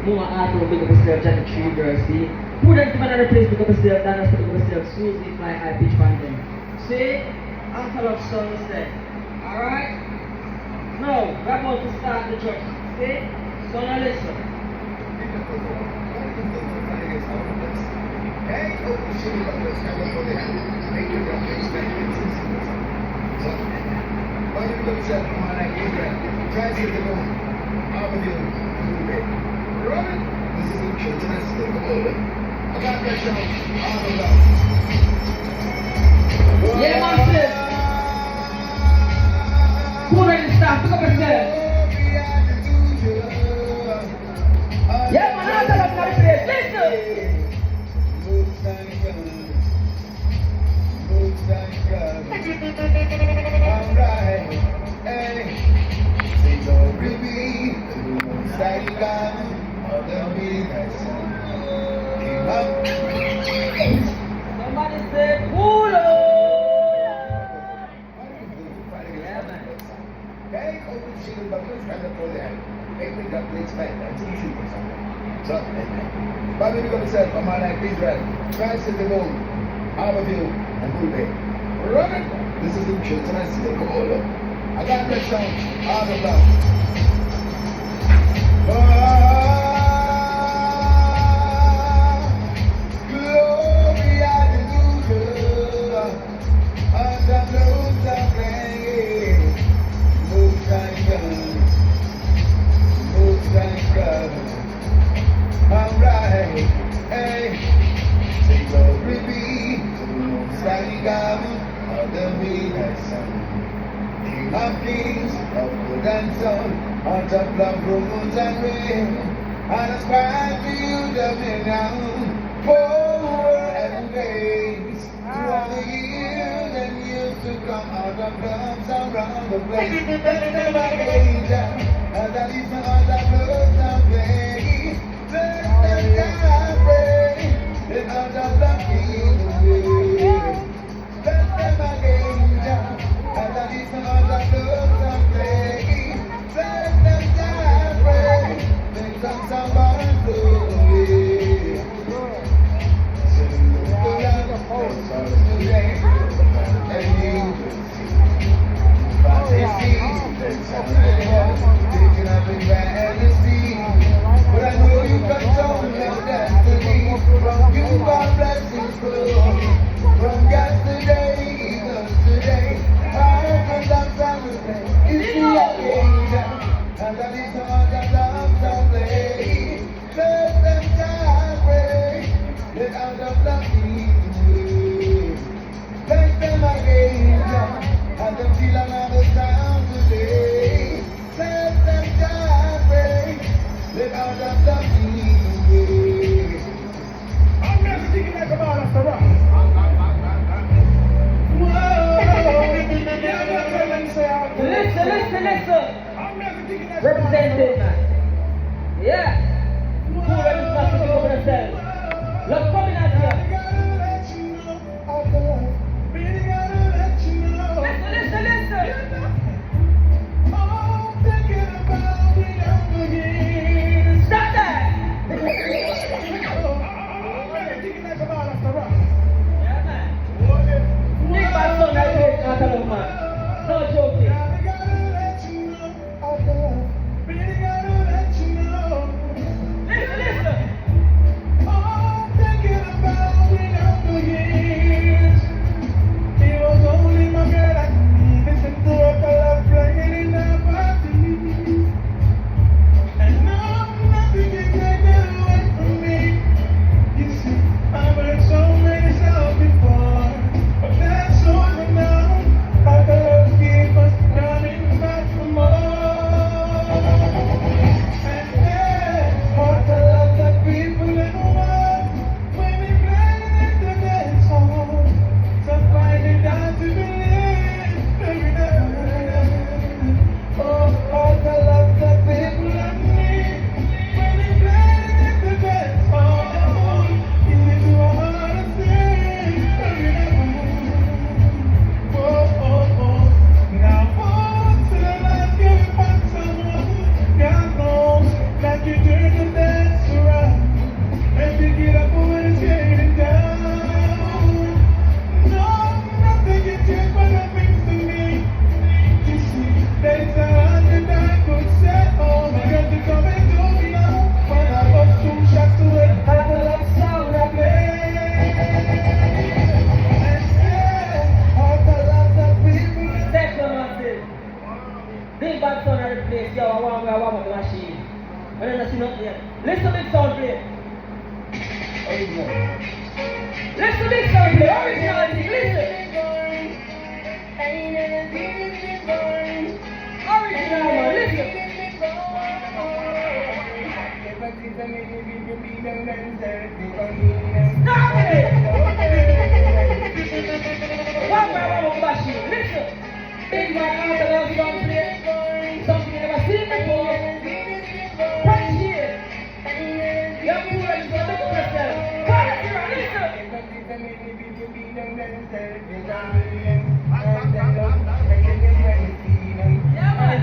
Mga ato, big up yourself, Janet Tree Girls, see? Put them to another place, big up yourself, Dana, big up yourself, Susie, Fly, High, Pitch, Mountain. See? Answer of song instead. Alright? Now, we're about to start the church. See? So now listen. Hey, open shit up, let's have a for the hand. Make your breath experiences. Why you look at come on like Adrian? Try to the moon. How would you move it? Robin, this is the truth and I still go over. I got that show all around. Yeah, man, sis. Who ready to start? Pick up yourself. Yeah, man, I'll tell us how to play. Listen. Alright, hey, say glory be to the Most High God of the Midnight King of. Somebody say, Pulo. Yeah, man. Hey, open shield, but let's stand up for that. Make me that place back and see you something. So, Bobby, look at yourself, come on like Israel. Try to the moon, half of you, and move it. Run it. This is the truth, and I see the goal. I got that song, all about. Glory, hallelujah. And the blues are playing. Most High God. Most High God. Alright, hey. Say glory be to the Most High God of the Midnight Sun, King of Kings of good and soul, out of love, rumors and rain, and ascribe to you dominion, power and grace, through all the years and years to come, out of loves around the place. Let them angel, as I listen on the blood and play. Let them die, pray, and out of the field away. Let them angel, as I listen on the blood and play. Let them die, pray, make them someone away. So look around, let's all today, and you will see. But they see, let's all today, taking up in bad don't see nothing yet. Listen big sound play. Original. Listen big sound play. Originality. Listen. Original man. Listen. Stop it! One by one of Bashi. Listen. Big man out of love sound play. Something you never seen before. Punch here. You're foolish, but look at yourself. Come here, listen. Yeah, man.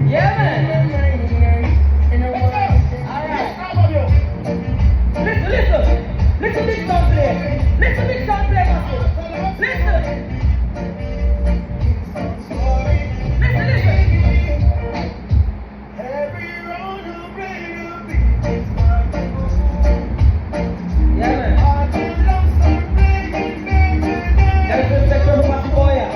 Yeah, man. All right. Listen, listen. Listen, big sound play. Listen, big sound play, Matthew. Listen. Listen, listen. Yeah, man. That's the spectrum of Matthew Boya.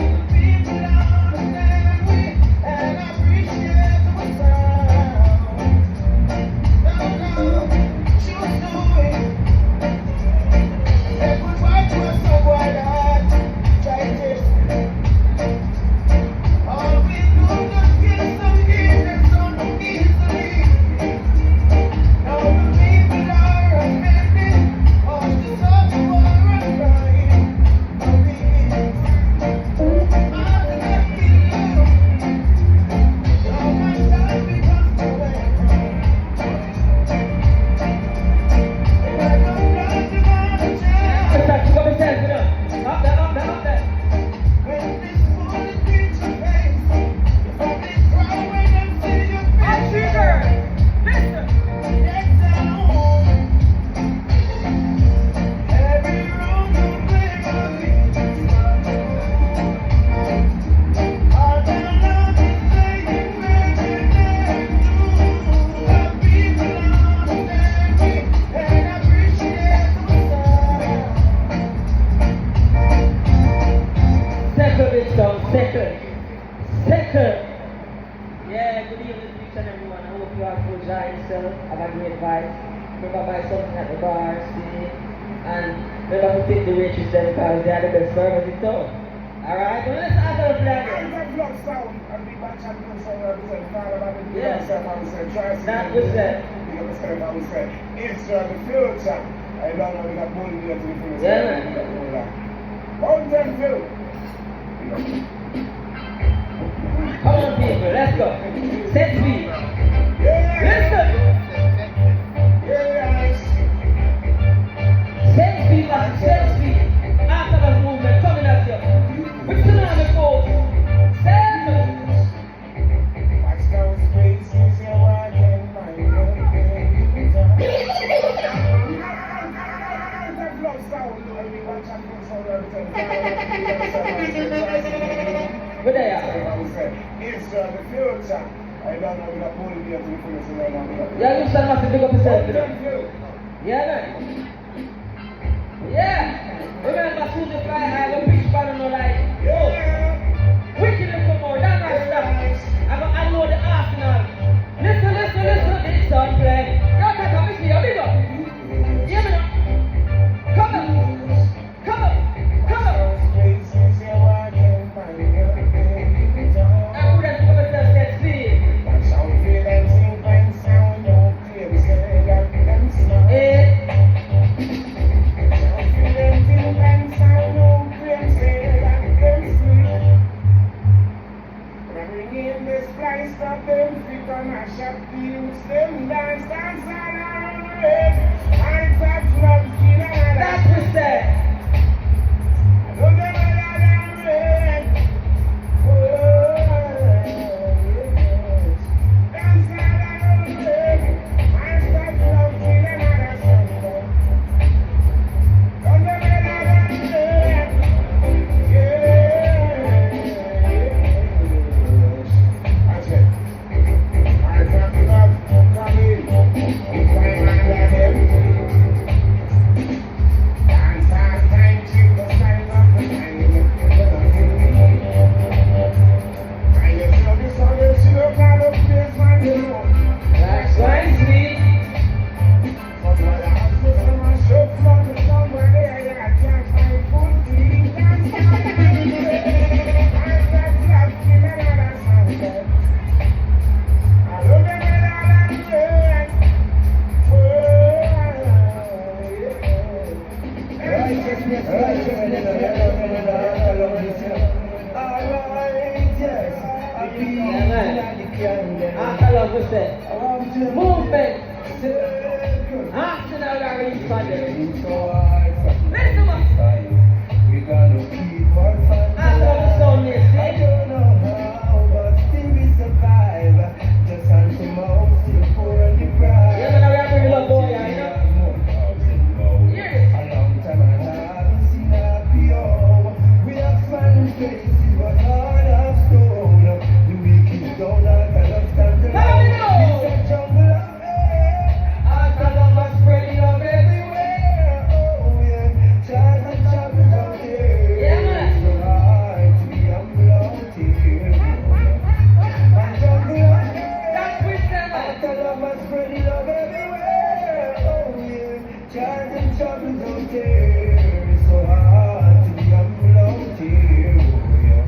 Second. Yeah, good evening to each and everyone. I hope you have full joy yourself. Have a great vibe. Remember buy something at the bar, see? And remember to tip the waitress there because they are the best servers in town. Alright, well let's add our flag. Yeah, that was it. It's the future. I don't know if I'm going to the future. Yeah, man. Mountain View. Come on, people, let's go. Set speed. Yeah. Listen. Yes. Set speed, man. Set speed. After the movement, coming at you. With tsunami force. Seven. Watch those faces, you're walking my way. Where they are? It's the future. I don't know if I'm going to be able to finish it right now. Yeah, you should have to pick up yourself. Yeah, man. Yeah. Remember, soon the fly high, the beach bottom no like. Oh. Wicked little more, that nice stuff. I know the Arsenal. Listen, this song play. Yo, Tata, miss me, big up. Yeah, man. Come on. That's what's that. Yeah. on them. So hard from Listen, man. time. We gotta keep our fun I love the sound here, alive. I see? don't know how, but still we survive. Just hand to mouth to the poor and the bride. Yeah, man, we are pretty love boy, you know? Yeah. A long time I haven't seen a PO. We have fun faces, but heart of stone. The wicked don't understand the How do you know? It's a jungle of hate. Heart of love are spreading up everywhere. Oh yeah, child and champions out there. Yeah, man. It's so hard to be humble out here. A jungle of hate. That's with them, man. Heart of love are spreading up everywhere. Oh yeah, child and champions out there. It's so hard to be humble out here. Oh yeah.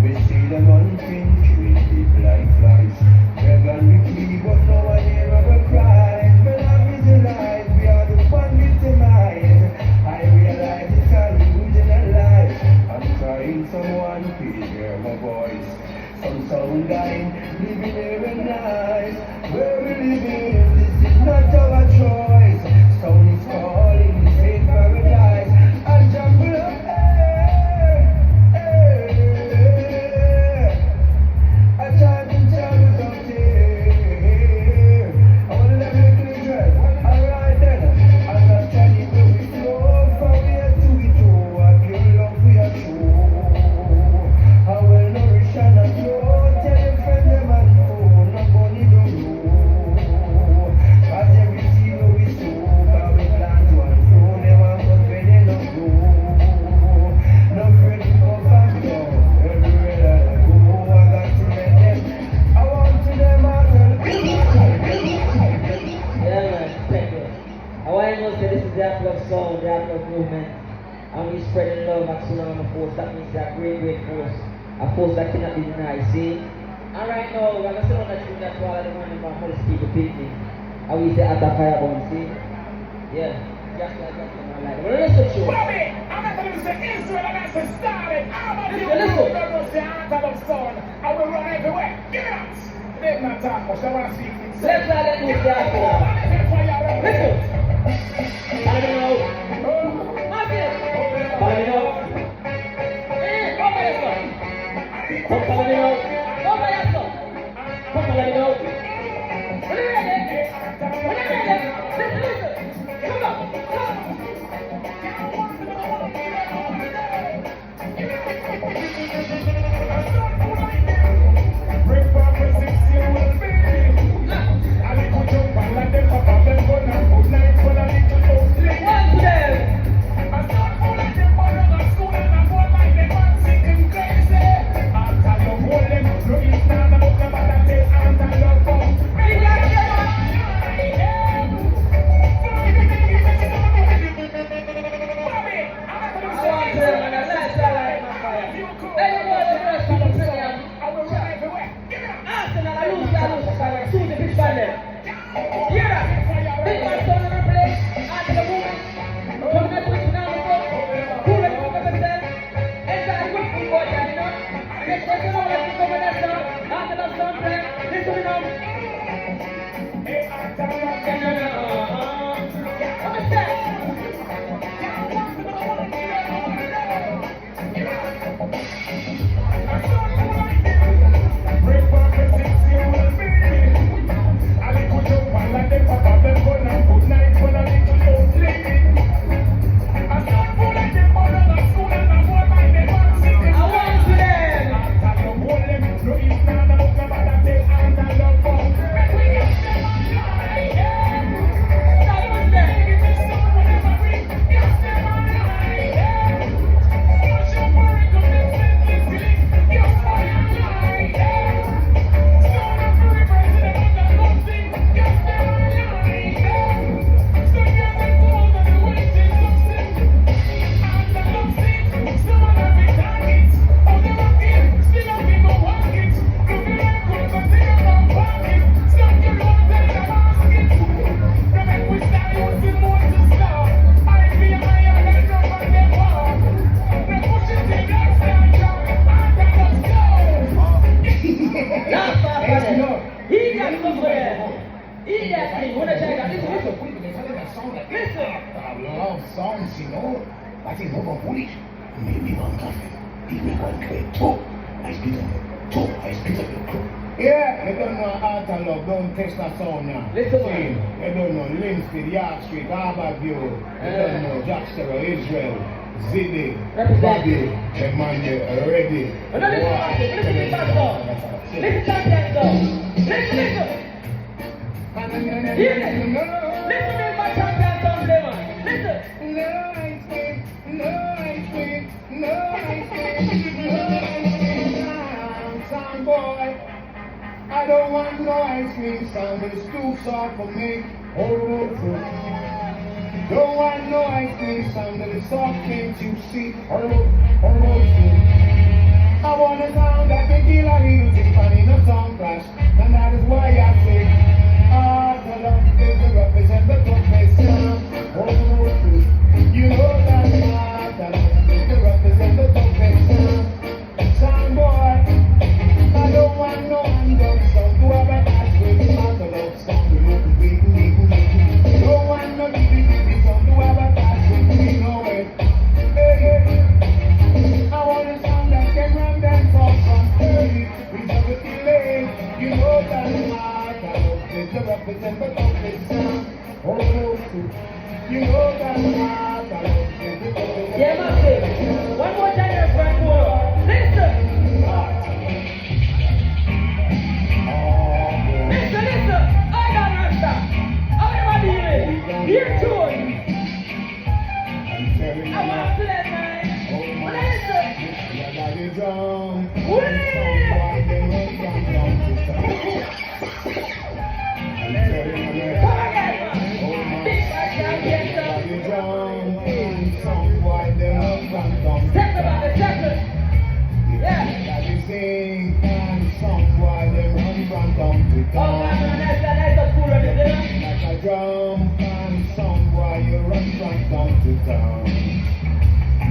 We see them on thing, killing people like flies. We're gonna be but no one here ever cries. But love is alive, we are the one victimized. I realize it's all illusion and lies. I'm trying someone, please hear my voice. Some sound dying, living here and nice. Where we living, this is not our choice. Sound is calling, this ain't paradise. I jump up, I tried to tell you something. I wanna let me do it right. Alright then. I'm not telling you we flow from here to it all. I feel love we are true. I will nourish and I grow. Tell your friend them and know. Nobody don't know. Cause every zero we sow. Cause we plan to unthrow them and cut when they don't grow. No friend go back down. Everywhere that I go, I got to let them. I want to them all. Yeah, man, thank you. I want to know that this is the act of sound, the act of movement. And we spreading love and surround the force. That means that great, great force. A force that cannot be denied, see? And right now, we're going to sit on that tune that's all I want to most people picnic. And we say at the fire bomb, see? Yeah. Just like that, I like it. But listen to it. Bobby, I'm not going to say Israel, I'm not going to start it. I'm not Listen, going listen. to go to the anthem of sound. I will run everywhere. Give it up. They're not talking much. I want to see things. Let's not let me start it. Listen. I don't know. Martin. I know. Eh, come by yourself. Come by yourself. Come by yourself. Come by yourself. When you're ready. When you're ready. Listen, listen. Come on. Break back with 6 years old baby. I like to jump and let them pop up them gun and put knife on a little old lady. One to them. I start to like them borrow the school and I go like them man sitting crazy. After you hold them, no eat none of them but I tell aunt and love for. Ready, action. Bobby, I'm not going to I want to them and I like that like my fire. Anyone the rest of the premium. I will run everywhere. Give it up. Arsenal, I lose, I choose the pitch by them. Hear that? Big man son of a play, after the movement. Coming up with now the front. Who ready to come and send? Enter the good football, you know? Make sure you know what to come with that song. After the song play, listen to me now. Hey, aunt and love. Come and stand. Break back with 6 years old baby. I like to jump and let them pop up them gun and put knife on a little old lady. I start to like them borrow the school and I go like them man sitting I want to them. after you hold them, no eat none of them but I tell aunt and love for. Yeah, you don't know Art and Love, don't test that song now. Listen, See, man. you don't know Lindsay, Yard Street, Harborview. You don't know Jacksterra, Israel, Ziddy, Bobby, Emmanuel, Reggae. Oh, no, listen to that song. Listen to that song. Listen. Hear this. Listen to my champion song, play, man. Listen. No ice cream, son boy. I don't want no ice cream, son, but it's too soft for me. Oh, don't want no ice cream, son, but it's soft, can't you see? Oh, I want a sound that can kill a music and in a sound clash, and that is why I say, the love is to represent the toughest sound. Oh, you know that's why the love is to represent the toughest sound. Sound boy. I don't want no undone song to have a dance with the love song. Don't want no baby song to have a dance with me, no way. Hey. I want a song that can run dance off from early. We never delay. You know that's my love is to represent the toughest sound. Oh, you know that's my love is to represent. Yeah, man. One more time, friend. Listen. Listen, I got Rasta. Everybody here tune. I want to play, man.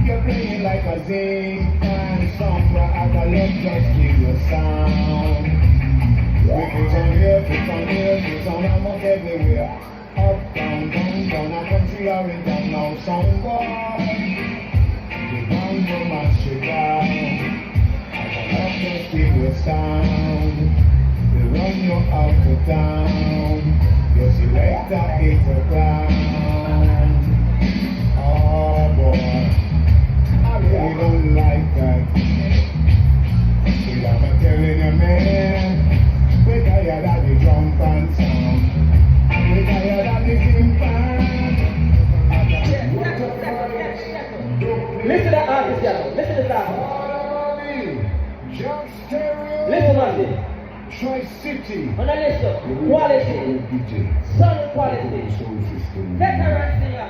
You're playing like a zing and somewhere I got love just give you sound. We put on here, put on almost everywhere. Up, down, a country or in town now, somewhere. The band will mash it down. I got love just give you sound. They run you out of town. Your selector is a clown. Oh boy. I really don't like that. See, I'm telling you, man, we're tired of the drum and sound. We're tired of the timpani. Listen to that artist, yeah. Listen to that. Listen, man. Tri-City. On the listen, quality, sound quality, veteran singer.